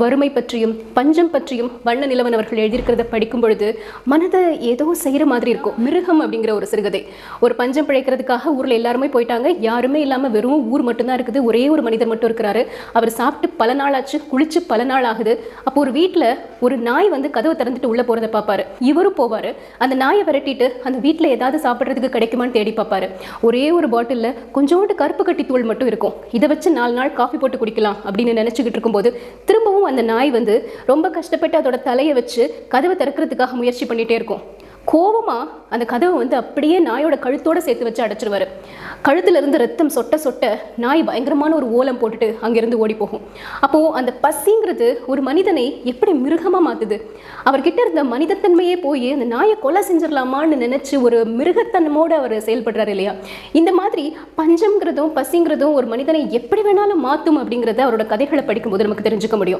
வறுமை பற்றியும் பஞ்சம் பற்றியும் வண்ண நிலவன் அவர்கள் எழுதியிருக்கிறத படிக்கும் பொழுது மனதை ஏதோ செய்கிற மாதிரி இருக்கும். மிருகம் அப்படிங்கிற ஒரு சிறுகதை. ஒரு பஞ்சம் பிழைக்கிறதுக்காக ஊரில் எல்லாருமே போயிட்டாங்க. யாருமே இல்லாமல் வெறும் ஊர் மட்டும்தான் இருக்குது. ஒரே ஒரு மனிதர் மட்டும் இருக்கிறாரு. அவர் சாப்பிட்டு பல நாள் ஆச்சு, குளிச்சு பல நாள் ஆகுது. அப்போ ஒரு வீட்டில் ஒரு நாய் வந்து கதவை திறந்துட்டு உள்ளே போகிறத பார்ப்பாரு. இவரும் போவார். அந்த நாயை விரட்டிட்டு அந்த வீட்டில் ஏதாவது சாப்பிட்றதுக்கு கிடைக்குமான்னு தேடி பார்ப்பாரு. ஒரே ஒரு பாட்டிலில் கொஞ்சோண்டு கருப்பு கட்டி தூள் மட்டும் இருக்கும். இதை வச்சு 4 நாள் காஃபி போட்டு குடிக்கலாம் அப்படின்னு நினச்சிக்கிட்டு இருக்கும்போது திரும்பவும் அந்த நாய் வந்து ரொம்ப கஷ்டப்பட்டு அதோட தலையை வச்சு கதவை திறக்கிறதுக்காக முயற்சி பண்ணிகிட்டே இருக்கும். கோபமா அந்த கதவை வந்து அப்படியே நாயோட கழுத்தோட சேர்த்து வச்சு அடைச்சிருவாரு. கழுத்துல இருந்து ரத்தம் சொட்ட சொட்ட நாய் பயங்கரமான ஒரு ஓலம் போட்டுட்டு அங்கிருந்து ஓடி போகும். அப்போ அந்த பசிங்கிறது ஒரு மனிதனை எப்படி மிருகமா மாத்துது. அவர்கிட்ட இருந்த மனிதத்தன்மையே போய் அந்த நாயை கொலை செஞ்சிடலாமான்னு நினைச்சு ஒரு மிருகத்தன்மோட அவர் செயல்படுறாரு இல்லையா. இந்த மாதிரி பஞ்சம்ங்கிறதும் பசிங்கிறதும் ஒரு மனிதனை எப்படி வேணாலும் மாற்றும் அப்படிங்கிறத அவரோட கதைகளை படிக்கும்போது நமக்கு தெரிஞ்சுக்க முடியும்.